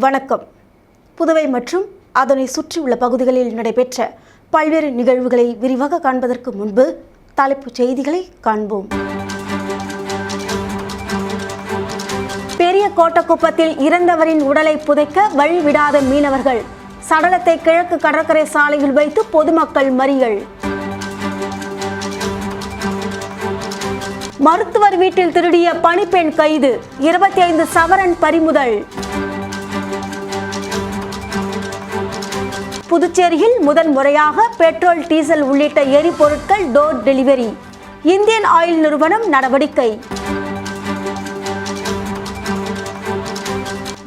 வணக்கம். புதுவை மற்றும் அதனை சுற்றியுள்ள பகுதிகளில் நடைபெற்ற பல்வேறு நிகழ்வுகளை விரிவாக காண்பதற்கு முன்பு தலைப்புச் செய்திகளை காண்போம். பெரிய கோட்டக்குப்பத்தில் இறந்தவரின் உடலை புதைக்க வழிவிடாத மீனவர்கள், சடலத்தை கிழக்கு கடற்கரை சாலையில் வைத்து பொதுமக்கள் மறியல். மருத்துவர் வீட்டில் திருடிய பணிப்பெண் கைது, 25 சவரன் பறிமுதல். புதுச்சேரியில் முதன் முறையாக பெட்ரோல், டீசல் உள்ளிட்ட எரிபொருட்கள் டோர் டெலிவரி, இந்தியன் ஆயில் நிறுவனம் நடவடிக்கை.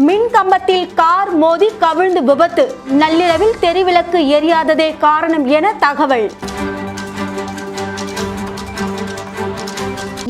மின் கம்பத்தில் கார் மோதி கவிழ்ந்து விபத்து, நள்ளிரவில் தெருவிளக்கு எரியாததே காரணம் என தகவல்.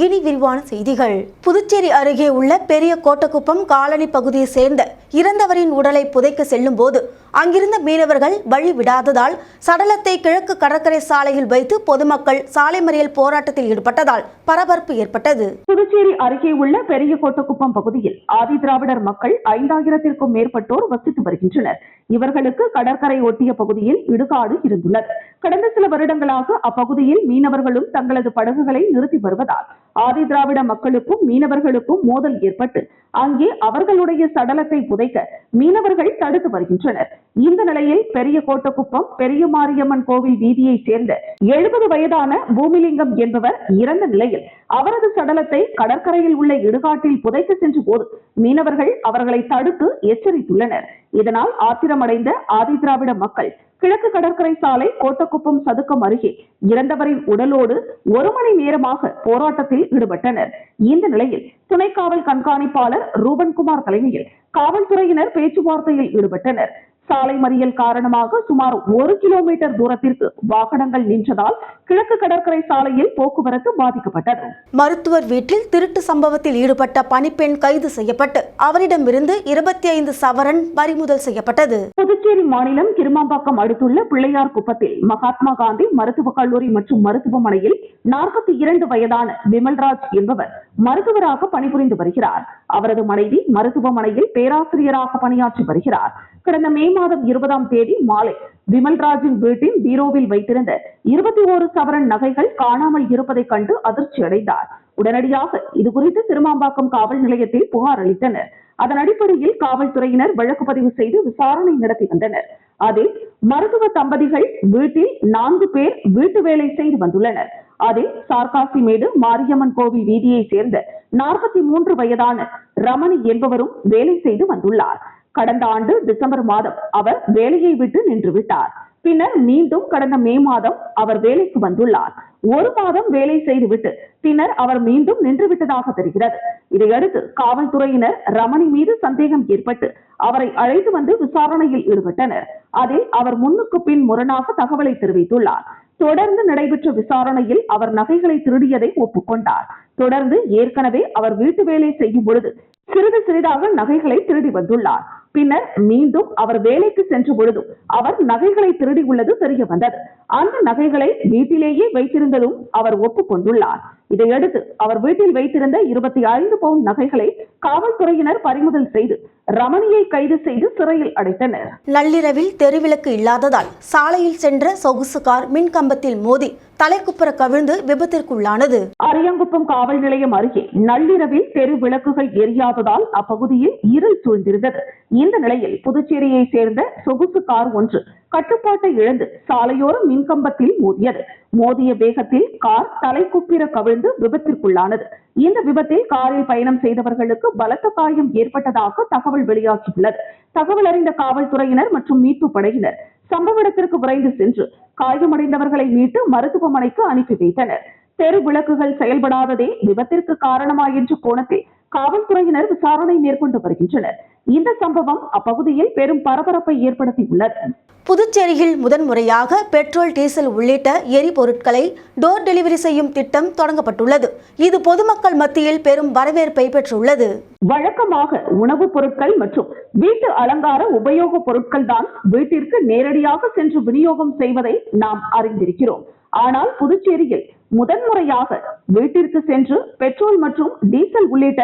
இனி விரிவான செய்திகள். புதுச்சேரி அருகே உள்ள பெரிய கோட்டக்குப்பம் காலனி பகுதியை சேர்ந்த இறந்தவரின் உடலை புதைக்க செல்லும் போது அங்கிருந்த மீனவர்கள் வழி விடாததால் சடலத்தை கிழக்கு கடற்கரை சாலையில் வைத்து பொதுமக்கள் சாலை மறியல் போராட்டத்தில் ஈடுபட்டதால் பரபரப்பு ஏற்பட்டது. புதுச்சேரி அருகே உள்ள பெரிய கோட்டக்குப்பம் பகுதியில் ஆதி திராவிடர் மக்கள் 5000த்திற்கும் மேற்பட்டோர் வசித்து வருகின்றனர். இவர்களுக்கு கடற்கரை ஒட்டிய பகுதியில் இடுகாடு இருந்துள்ளது. கடந்த சில வருடங்களாக அப்பகுதியில் மீனவர்களும் தங்களது படகுகளை நிறுத்தி வருவதால் ஆதி திராவிட மக்களுக்கும் மீனவர்களுக்கும் மோதல் ஏற்பட்டு அங்கே அவர்களுடைய சடலத்தை புதைக்க மீனவர்கள் தடுத்து வருகின்றனர். இந்த நிலையில் பெரிய கோட்டக்குப்பம் பெரிய மாரியம்மன் கோவில் வீதியை சேர்ந்த 70 வயதான பூமிலிங்கம் என்பவர் இறந்த நிலையில் அவரது சடலத்தை கடற்கரையில் உள்ள இடுகாட்டில் புதைக்க சென்ற போது மீனவர்கள் அவர்களை தடுத்து எச்சரித்துள்ளனர். இதனால் ஆத்திரமடைந்த ஆதி திராவிட மக்கள் கிழக்கு கடற்கரை சாலை கோட்டக்குப்பம் சதுக்கம் அருகே இறந்தவரின் உடலோடு 1 மணி நேரமாக போராட்டத்தில் ஈடுபட்டனர். இந்த நிலையில் துணை காவல் கண்காணிப்பாளர் ரூபன்குமார் தலைமையில் காவல்துறையினர் பேச்சுவார்த்தையில் ஈடுபட்டனர். சாலை மறியல் காரணமாக சுமார் 1 கிலோமீட்டர் தூரத்திற்கு வாகனங்கள் நின்றதால் கிழக்கு கடற்கரை சாலையில் போக்குவரத்து பாதிக்கப்பட்டது. மருத்துவர் வீட்டில் திருட்டு சம்பவத்தில் ஈடுபட்ட பணிப்பெண் கைது செய்யப்பட்டு அவரிடமிருந்து 25 சவரன் பறிமுதல் செய்யப்பட்டது. புதுச்சேரி மாநிலம் கிருமாம்பாக்கம் அடுத்துள்ள பிள்ளையார் குப்பத்தில் மகாத்மா காந்தி மருத்துவக் கல்லூரி மற்றும் மருத்துவமனையில் 42 வயதான விமல்ராஜ் என்பவர் மருத்துவராக பணிபுரிந்து வருகிறார். அவரது மனைவி மருத்துவமனையில் பேராசிரியராக பணியாற்றி வருகிறார். கடந்த மே மாதம் 20ஆம் தேதி மாலை விமல்ராஜின் வீட்டின் பீரோவில் வைத்திருந்த 21 சவரன் நகைகள் காணாமல் இருப்பதை கண்டு அதிர்ச்சி அடைந்தார். உடனடியாக இதுகுறித்து திருமாம்பாக்கம் காவல் நிலையத்தில் புகார் அளித்தனர். அதன் அடிப்படையில் காவல்துறையினர் வழக்கு பதிவு செய்து விசாரணை நடத்தி வந்தனர். அதில் மருத்துவ தம்பதிகள் வீட்டில் 4 பேர் வீட்டு வேலை செய்து வந்துள்ளனர். அதில் சார்காசிமேடு மாரியம்மன் கோவில் வீதியை சேர்ந்த 43 வயதான ரமணி என்பவரும் வேலை செய்து வந்துள்ளார். கடந்த ஆண்டு டிசம்பர் மாதம் அவர் வேலையை விட்டு நின்று விட்டார். பின்னர் மீண்டும் கடந்த மே மாதம் அவர் வேலைக்கு வந்துள்ளார். 1 மாதம் வேலை செய்துவிட்டு பின்னர் அவர் மீண்டும் நின்று விட்டதாக தெரிகிறது. இதையடுத்து காவல்துறையினர் ரமணி மீது சந்தேகம் ஏற்பட்டு அவரை அழைத்து வந்து விசாரணையில் ஈடுபட்டனர். அதில் அவர் முன்னுக்கு பின் முரணாக தகவலை தெரிவித்துள்ளார். தொடர்ந்து நடைபெற்ற விசாரணையில் அவர் நகைகளை திருடியதை ஒப்புக்கொண்டார். தொடர்ந்து ஏற்கனவே அவர் வீட்டு வேலை செய்யும் பொழுது சிறிது சிறிதாக நகைகளை திருடி வந்துள்ளார். பின்னர் மீண்டும் அவர் வேலைக்கு சென்ற பொழுதும் அவர் நகைகளை திருடி உள்ளது தெரிய வந்தது. அந்த நகைகளை வீட்டிலேயே வைத்திருந்ததும் அவர் ஒப்புக்கொண்டுள்ளார். இதையடுத்து அவர் வீட்டில் வைத்திருந்த 25 பவுண்ட் நகைகளை காவல்துறையினர் பறிமுதல் செய்து ரமணியை கைது செய்து சிறையில் அடைத்தனர். நள்ளிரவில் தெருவிளக்கு இல்லாததால் சாலையில் சென்ற சொகுசு கார் மின் கம்பத்தில் மோதி தலைக்குப்புற கவிழ்ந்து விபத்திற்குள்ளானது. அரியாங்குப்பம் காவல் நிலையம் அருகே நள்ளிரவில் தெரு விளக்குகள் எரியாததால் அப்பகுதியில் இருள் சூழ்ந்திருந்தது. இந்த நிலையில் புதுச்சேரியை சேர்ந்த சொகுசு கார் ஒன்று கட்டுப்பாட்டை இழந்து சாலையோர மின்கம்பத்தில் மோதியது. மோதிய வேகத்தில் கார் தலைக்குப்பிர கவிழ்ந்து விபத்திற்குள்ளானது. இந்த விபத்தில் காரில் பயணம் செய்தவர்களுக்கு பலத்த காயம் ஏற்பட்டதாக தகவல் வெளியாகியுள்ளது. தகவல் அறிந்த காவல்துறையினர் மற்றும் மீட்பு படையினர் சம்பவ இடத்திற்கு விரைந்து சென்று காயமடைந்தவர்களை மீட்டு மருத்துவமனைக்கு அனுப்பி வைத்தனர். தெரு விளக்குகள் செயல்படாததே விபத்திற்கு காரணமா என்ற கோணத்தில் காவல்துறையினர் விசாரணை மேற்கொண்டு வருகின்றனர். இந்த சம்பவம் அப்பகுதியில் பெரும் பரபரப்பை ஏற்படுத்தியுள்ளது. புதுச்சேரியில் முதன்முறையாக பெட்ரோல், டீசல் உள்ளிட்ட எரிபொருட்களை டோர் டெலிவரி செய்யும் திட்டம் தொடங்கப்பட்டுள்ளது. இது பொதுமக்கள் மத்தியில் பெரும் வரவேற்பை பெற்றுள்ளது. வழக்கமாக உணவுப் பொருட்கள் மற்றும் வீட்டு அலங்கார உபயோக பொருட்கள் தான் வீட்டிற்கு நேரடியாக சென்று விநியோகம் செய்வதை நாம் அறிந்திருக்கிறோம். ஆனால் புதுச்சேரியில் முதன்முறையாக வீட்டிற்கு சென்று பெட்ரோல் மற்றும் டீசல் உள்ளிட்ட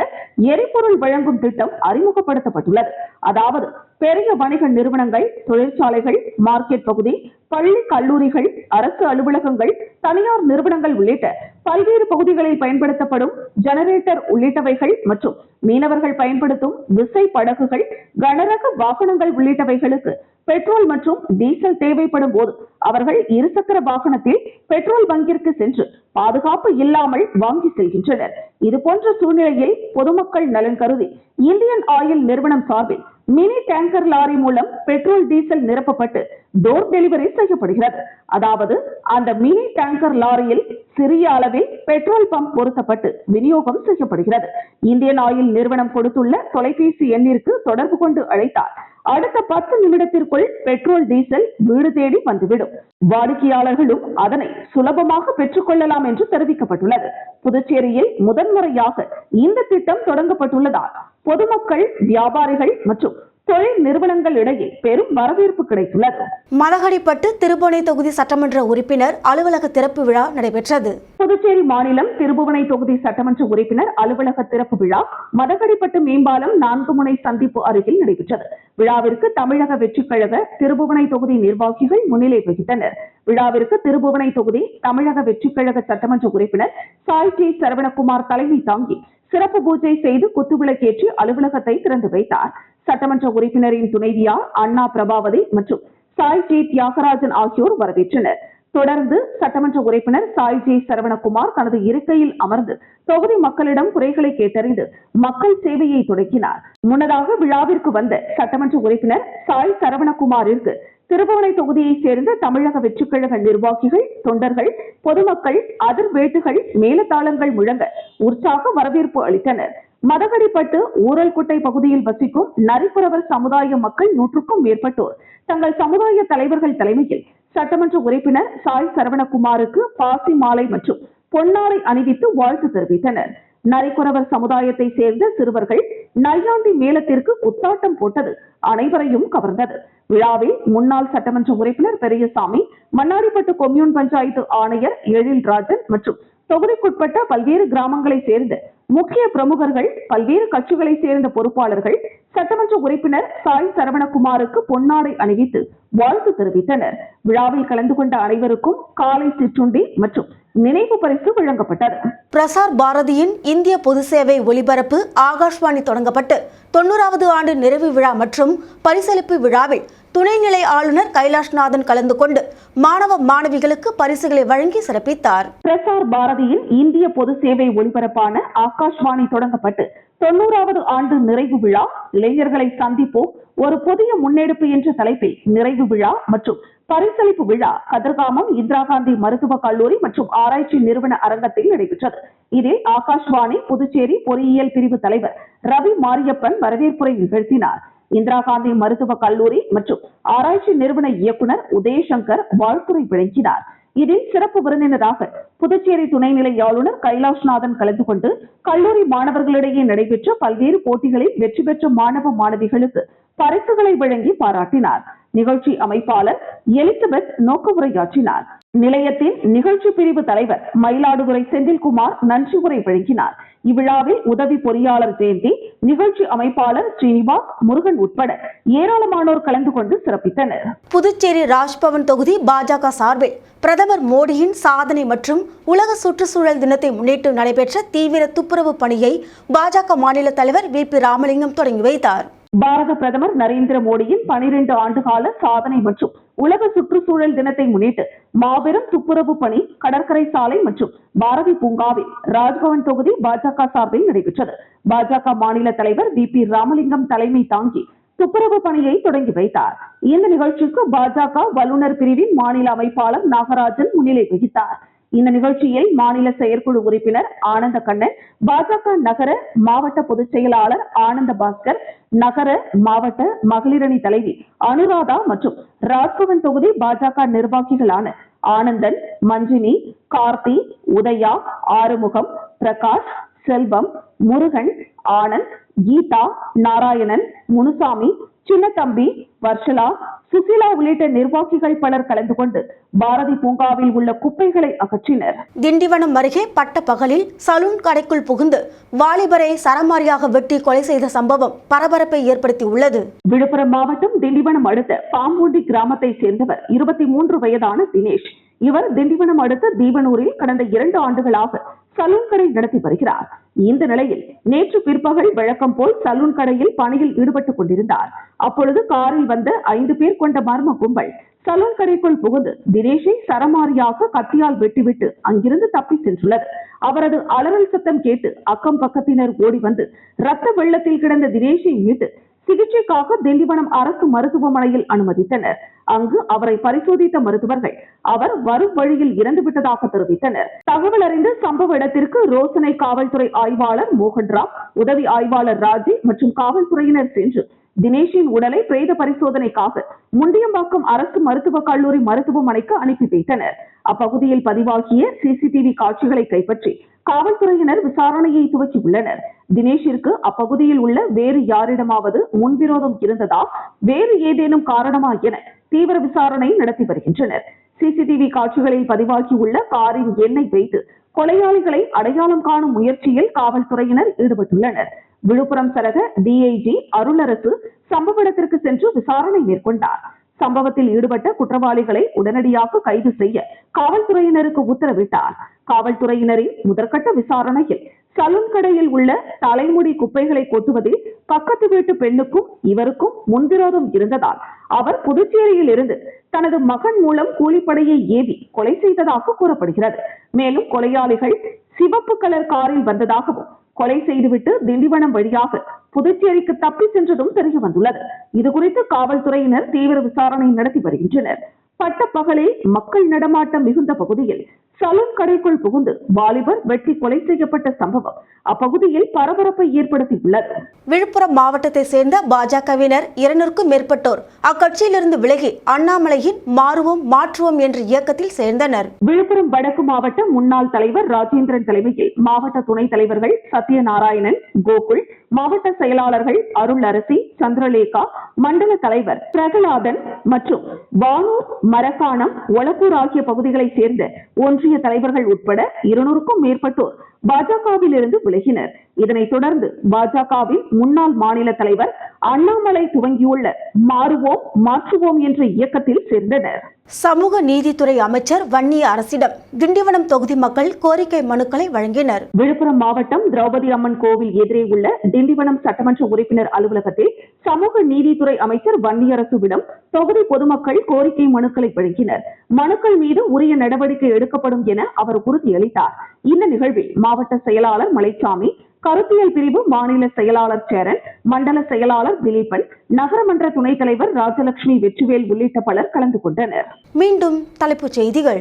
எரிபொருள் வழங்கும் திட்டம் அறிமுகப்படுத்தப்பட்டுள்ளது. அதாவது பெரிய வணிக நிறுவனங்கள், தொழிற்சாலைகள், மார்க்கெட் பகுதி, பள்ளி, கல்லூரிகள், அரசு அலுவலகங்கள், தனியார் நிறுவனங்கள் உள்ளிட்ட பல்வேறு பகுதிகளில் பயன்படுத்தப்படும் ஜெனரேட்டர் உள்ளிட்டவைகள் மற்றும் மீனவர்கள் பயன்படுத்தும் விசை படகுகள், கனரக வாகனங்கள் உள்ளிட்டவைகளுக்கு பெட்ரோல் மற்றும் டீசல் தேவைப்படும் போது அவர்கள் இருசக்கர வாகனத்தில் பெட்ரோல் பங்கிற்கு சென்று பாதுகாப்பு இல்லாமல் வாங்கி செல்கின்றனர். இதுபோன்ற சூழ்நிலையில் பொதுமக்கள் நலன் கருதி இந்தியன் ஆயில் நிறுவனம் சார்பில் மினி டேங்கர் லாரி மூலம் பெட்ரோல், டீசல் நிரப்பப்பட்டு டோர் டெலிவரி செய்யப்படுகிறது. அதாவது அந்த மினி டேங்கர் லாரியில் சிறிய அளவில் பெட்ரோல் பம்ப் பொருத்தப்பட்டு விநியோகம் செய்யப்படுகிறது. இந்தியன் ஆயில் நிறுவனம் கொடுத்துள்ள தொலைபேசி எண்ணிற்கு தொடர்பு கொண்டு அழைத்தால் அடுத்த 10 நிமிடத்திற்குள் பெட்ரோல், டீசல் வீடு தேடி வந்துவிடும். வாடிக்கையாளர்களும் அதனை சுலபமாக பெற்றுக் கொள்ளலாம் என்று தெரிவிக்கப்பட்டுள்ளது. புதுச்சேரியில் முதன்முறையாக இந்த திட்டம் தொடங்கப்பட்டுள்ளதால் பொதுமக்கள், வியாபாரிகள் மற்றும் தொழில் நிறுவனங்கள் இடையே பெரும் வரவேற்பு கிடைத்துள்ளது. மதகடிப்பட்டு திருபுவனை தொகுதி சட்டமன்ற உறுப்பினர் அலுவலக திறப்பு விழா நடைபெற்றது. புதுச்சேரி மாநிலம் திருபுவனை தொகுதி சட்டமன்ற உறுப்பினர் அலுவலக திறப்பு விழா மதகடிப்பட்டு மேம்பாலம் 4 முனை சந்திப்பு அருகில் நடைபெற்றது. விழாவிற்கு தமிழக வெற்றிக் கழக திருபுவனை தொகுதி நிர்வாகிகள் முன்னிலை வகித்தனர். விழாவிற்கு திருபுவனை தொகுதி தமிழக வெற்றிக் கழக சட்டமன்ற உறுப்பினர் சாய் ஜி சரவணகுமார் தலைமை தாங்கி சிறப்பு பூஜை செய்து குத்துவிளக்கேற்றி அலுவலகத்தை திறந்து வைத்தார். சட்டமன்ற உறுப்பினரின் துணைவியார் அண்ணா பிரபாவதி மற்றும் சாய் ஜி தியாகராஜன் ஆகியோர் வரவேற்றனர். தொடர்ந்து சட்டமன்ற உறுப்பினர் சாய் ஜி சரவணகுமார் தனது இருக்கையில் அமர்ந்து தொகுதி மக்களிடம் குறைகளை கேட்டறிந்து மக்கள் சேவையை தொடங்கினார். முன்னதாக விழாவிற்கு வந்த சட்டமன்ற உறுப்பினர் சாய் சரவணகுமாரிற்கு திருபுவனை தொகுதியை சேர்ந்த தமிழக வெற்றிக் கழக நிர்வாகிகள், தொண்டர்கள், பொதுமக்கள் அதிர்வேட்டுகள், மேலதாளங்கள் முழங்க உற்சாக வரவேற்பு அளித்தனர். மதகடிப்பட்டு ஊரல்குட்டை பகுதியில் வசிக்கும் நரிக்குறவர் சமுதாய மக்கள் 100க்கும் மேற்பட்டோர் தங்கள் சமுதாய தலைவர்கள் தலைமையில் சட்டமன்ற உறுப்பினர் சாய் சரவணகுமாருக்கு பாசி மாலை மற்றும் பொன்னாடை அணிவித்து வாழ்த்து தெரிவித்தனர். நரிக்குறவர் சமுதாயத்தை சேர்ந்த சிறுவர்கள் நையாண்டி மேளத்திற்கு குத்தாட்டம் போட்டது அனைவரையும் கவர்ந்தது. விழாவில் முன்னாள் சட்டமன்ற உறுப்பினர் பெரியசாமி, மண்ணாடிப்பட்டு கொம்யூன் பஞ்சாயத்து ஆணையர் எழில்ராஜன் மற்றும் தொகுதிக்குட்பட்ட பல்வேறு கிராமங்களை சேர்ந்த முக்கிய பிரமுகர்கள், பல்வேறு கட்சிகளை சேர்ந்த பொறுப்பாளர்கள் சட்டமன்ற உறுப்பினர் சாய் சரவணகுமாருக்கு பொன்னாடை அணிவித்து வாழ்த்து தெரிவித்தனர். விழாவில் கலந்து கொண்ட அனைவருக்கும் காலை சிற்றுண்டி மற்றும் நினைவு பரிசு வழங்கப்பட்டது. பிரசார் பாரதியின் இந்திய பொது சேவை ஒலிபரப்பு ஆகாஷ்வாணி தொடங்கப்பட்டு 90வது ஆண்டு நிறைவு விழா மற்றும் பரிசளிப்பு விழாவில் துணைநிலை ஆளுநர் கைலாஷ்நாதன் கலந்து கொண்டு மாணவ மாணவிகளுக்கு பரிசுகளை வழங்கி சிறப்பித்தார். பிரசார் பாரதியின் இந்திய பொது சேவை ஒலிபரப்பான ஆகாஷ்வாணி தொடங்கப்பட்டு 90வது ஆண்டு நிறைவு விழா, இளைஞர்களை சந்திப்போம் ஒரு புதிய முன்னெடுப்பு என்ற தலைப்பில் நிறைவு விழா மற்றும் பரிசளிப்பு விழா கதிர்காமம் இந்திரா காந்தி மருத்துவக் கல்லூரி மற்றும் ஆராய்ச்சி நிறுவன அரங்கத்தில் நடைபெற்றது. இதில் ஆகாஷ்வாணி புதுச்சேரி பொறியியல் பிரிவு தலைவர் ரவி மாரியப்பன் வரவேற்புரை நிகழ்த்தினார். இந்திரா காந்தி மருத்துவக் கல்லூரி மற்றும் ஆராய்ச்சி நிறுவன இயக்குனர் உதயசங்கர் வாழ்த்துரை வழங்கினார். இதில் சிறப்பு விருந்தினராக புதுச்சேரி துணைநிலை ஆளுநர் கைலாஷ்நாதன் கலந்து கொண்டு கல்லூரி மாணவர்களிடையே நடைபெற்ற பல்வேறு போட்டிகளில் வெற்றி பெற்ற மாணவ மாணவிகளுக்கு பரிசுகளை வழங்கி பாராட்டினார். நிகழ்ச்சி அமைப்பாளர் எலிசபெத் நோக்க உரையாற்றினார். நிலையத்தின் நிகழ்ச்சி பிரிவு தலைவர் மயிலாடுதுறை செந்தில்குமார் நன்றி உரை வழங்கினார். இவ்விழாவில் உதவி பொறியாளர் ஜெயந்தி, நிகழ்ச்சி அமைப்பாளர் ஸ்ரீனிவாஸ், முருகன் உட்பட ஏராளமானோர் கலந்து கொண்டு சிறப்பித்தனர். புதுச்சேரி ராஜ்பவன் தொகுதி பாஜக சார்பில் பிரதமர் மோடியின் சாதனை மற்றும் உலக சுற்றுச்சூழல் தினத்தை முன்னிட்டு நடைபெற்ற தீவிர துப்புரவு பணியை பாஜக மாநில தலைவர் வி.பி. ராமலிங்கம் தொடங்கி வைத்தார். பாரத பிரதமர் நரேந்திர மோடியின் 12 ஆண்டுகால சாதனை மற்றும் உலக சுற்றுச்சூழல் தினத்தை முன்னிட்டு மாபெரும் துப்புரவு பணி கடற்கரை சாலை மற்றும் பாரதி பூங்காவில் ராஜ்பவன் தொகுதி பாஜக சார்பில் நடைபெற்றது. பாஜக மாநில தலைவர் வி.பி. ராமலிங்கம் தலைமை தாங்கி துப்புரவு பணியை தொடங்கி வைத்தார். இந்த நிகழ்ச்சிக்கு பாஜக வல்லுநர் பிரிவின் மாநில அமைப்பாளர் நாகராஜன் முன்னிலை வகித்தார். இந்த நிகழ்ச்சியில் மாநில செயற்குழு உறுப்பினர் ஆனந்த கண்ணன், பாஜக நகர மாவட்ட பொதுச் செயலாளர் ஆனந்த பாஸ்கர், நகர மாவட்ட மகளிரணி தலைவி அனுராதா மற்றும் ராஜ்பவன் தொகுதி பாஜக நிர்வாகிகளான ஆனந்தன், மஞ்சினி, கார்த்தி, உதயா, ஆறுமுகம், பிரகாஷ், செல்வம், முருகன், ஆனந்த், கீதா, நாராயணன், முனுசாமி, சின்னத்தம்பி, வர்ஷலா, சுசிலா உள்ளிட்ட நிர்வாகிகள் பலர் கலந்து கொண்டு பாரதி பூங்காவில் உள்ள குப்பைகளை அகற்றினர். திண்டிவனம் அருகே பட்ட பகலில் சலூன் கடைக்குள் புகுந்து வாலிபரை சரமாரியாக வெட்டி கொலை செய்த சம்பவம் பரபரப்பை ஏற்படுத்தியுள்ளது. விழுப்புரம் மாவட்டம் திண்டிவனம் அடுத்த பாம்பூண்டி கிராமத்தை சேர்ந்தவர் 23 வயதான தினேஷ். இவர் திண்டிவனம் அடுத்த தீபனூரில் கடந்த 2 ஆண்டுகளாக சலூன் கடை நடத்தி வருகிறார். இந்த நிலையில் நேற்று பிற்பகல் வழக்கம் போல் சலூன் கடையில் பணியில் ஈடுபட்டுக் கொண்டிருந்தார். அப்பொழுது காரில் வந்த 5 பேர் கொண்ட மர்ம கும்பல் சலூன் கடைக்குள் புகுந்து தினேஷை சரமாரியாக கத்தியால் வெட்டிவிட்டு அங்கிருந்து தப்பி சென்றுள்ளது. அவரது அலறல் சத்தம் கேட்டு அக்கம் பக்கத்தினர் ஓடி வந்து ரத்த வெள்ளத்தில் கிடந்த தினேஷை மீட்டு சிகிச்சைக்காக திண்டிவனம் அரசு மருத்துவமனையில் அனுமதித்தனர். அங்கு அவரை பரிசோதித்த மருத்துவர்கள் அவர் வரும் வழியில் இறந்துவிட்டதாக தெரிவித்தனர். தகவல் அறிந்து சம்பவ இடத்திற்கு ரோசனை காவல்துறை ஆய்வாளர் மோகன்ராவ், உதவி ஆய்வாளர் ராஜி மற்றும் காவல்துறையினர் சென்று தினேஷின் உடலை பிரேத பரிசோதனைக்காக முண்டியம்பாக்கம் அரசு மருத்துவக் கல்லூரி மருத்துவமனைக்கு அனுப்பி வைத்தனர். அப்பகுதியில் பதிவாகிய சிசிடிவி காட்சிகளை கைப்பற்றி காவல்துறையினர் விசாரணையை துவக்கியுள்ளனர். தினேஷிற்கு அப்பகுதியில் உள்ள வேறு யாரிடமாவது முன்விரோதம் இருந்ததா, வேறு ஏதேனும் காரணமா என தீவிர விசாரணை நடத்தி வருகின்றனர். சிசிடிவி காட்சிகளில் பதிவாகியுள்ள காரின் எண்ணை வைத்து கொலையாளிகளை அடையாளம் காணும் முயற்சியில் காவல்துறையினர் ஈடுபட்டுள்ளனர். விழுப்புரம் சரக டிஐஜி அருளரசு சம்பவ இடத்திற்கு சென்று விசாரணை மேற்கொண்டார். சம்பவத்தில் ஈடுபட்ட குற்றவாளிகளை உடனடியாக கைது செய்ய காவல்துறையினருக்கு உத்தரவிட்டார். காவல்துறையினரின் முதற்கட்ட விசாரணையில் சலூன் கடையில் உள்ள தலைமுடி குப்பைகளை கொட்டுவதில் பக்கத்து வீட்டு பெண்ணுக்கும் இவருக்கும் முன்விரோதம் இருந்ததால் அவர் புதுச்சேரியில் இருந்து தனது மகன் மூலம் கூலிப்படையை ஏவி கொலை செய்ததாக கூறப்படுகிறது. மேலும் கொலையாளிகள் சிவப்பு கலர் காரில் வந்ததாகவும் கொலை செய்துவிட்டு திண்டிவனம் வழியாக புதுச்சேரிக்கு தப்பி சென்றதும் தெரிய வந்துள்ளது. இதுகுறித்து காவல்துறையினர் தீவிர விசாரணை நடத்தி வருகின்றனர். பட்ட பகலில் மக்கள் நடமாட்டம் மிகுந்த பகுதியில் சலூன் கடைக்குள் புகுந்து வாலிபர் வெட்டி கொலை செய்யப்பட்ட சம்பவம் அப்பகுதியில் பரபரப்பை ஏற்படுத்தியுள்ளது. விழுப்புரம் மாவட்டத்தை சேர்ந்த பாஜகவினர் 200க்கும் மேற்பட்டோர் அக்கட்சியிலிருந்து விலகி அண்ணாமலையின் மாறுவோம் மாற்றுவோம் என்ற இயக்கத்தில் சேர்ந்தனர். விழுப்புரம் வடக்கு மாவட்ட முன்னாள் தலைவர் ராஜேந்திரன் தலைமையில் மாவட்ட துணைத் தலைவர்கள் சத்யநாராயணன், கோகுல், மாவட்ட செயலாளர்கள் அருள் அரசி, சந்திரலேகா, மண்டல தலைவர் பிரகலாதன் மற்றும் வானூர், மரக்காணம், ஒலப்பூர் ஆகிய பகுதிகளைச் சேர்ந்த ஒன்றிய தலைவர்கள் உட்பட 200க்கும் மேற்பட்டோர் பாஜகவில் இருந்து விலகினர். இதனைத் தொடர்ந்து பாஜகவின் முன்னாள் மாநில தலைவர் அண்ணாமலை துவங்கியுள்ள மாறுவோம் மாற்றுவோம் என்ற இயக்கத்தில் சேர்ந்தனர். சமூக நீதித்துறை அமைச்சர் வன்னிய அரசிடம் திண்டிவனம் தொகுதி மக்கள் கோரிக்கை மனுக்களை வழங்கினர். விழுப்புரம் மாவட்டம் திரௌபதி அம்மன் கோவில் எதிரே உள்ள திண்டிவனம் சட்டமன்ற உறுப்பினர் அலுவலகத்தில் சமூக நீதித்துறை அமைச்சர் வன்னியரசுவிடம் தொகுதி பொதுமக்கள் கோரிக்கை மனுக்களை வழங்கினர். மனுக்கள் மீது உரிய நடவடிக்கை எடுக்கப்படும் என அவர் உறுதியளித்தார். இந்த நிகழ்வில் மாவட்ட செயலாளர் மலைச்சாமி, கருத்தியல் பிரிவு மாநில செயலாளர் சேரன், மண்டல செயலாளர் திலீபன், நகரமன்ற துணைத் தலைவர் ராஜலட்சுமி வெற்றிவேல் உள்ளிட்ட பலர் கலந்து கொண்டனர். மீண்டும் தலைப்புச் செய்திகள்.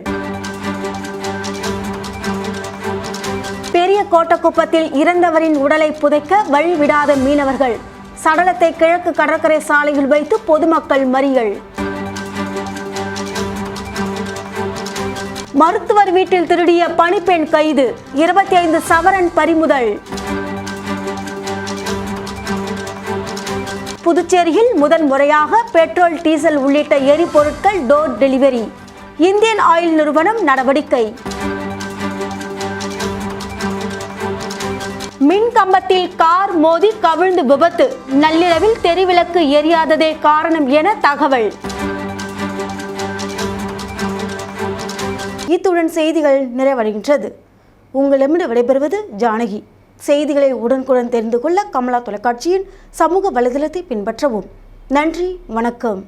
பெரிய கோட்டக்குப்பத்தில் இறந்தவரின் உடலை புதைக்க வழிவிடாத மீனவர்கள், சடலத்தை கிழக்கு கடற்கரை சாலையில் வைத்து பொதுமக்கள் மறியல். மருத்துவர் வீட்டில் திருடிய பணிப்பெண் கைது, 25 சவரன் பறிமுதல். புதுச்சேரியில் முதன் முறையாக பெட்ரோல், டீசல் உள்ளிட்ட எரிபொருட்கள் டோர் டெலிவரி, இந்தியன் ஆயில் நிறுவனம் நடவடிக்கை. மின் கம்பத்தில் கார் மோதி கவிழ்ந்து விபத்து, நள்ளிரவில் தெருவிளக்கு எரியாததே காரணம் என தகவல். இத்துடன் செய்திகள் நிறைவடைகின்றது. உங்களிடமிருந்து விடைபெறுவது ஜானகி. செய்திகளை உடனுக்குடன் தெரிந்து கொள்ள கமலா தொலைக்காட்சியின் சமூக வலைதளத்தை பின்பற்றவும். நன்றி, வணக்கம்.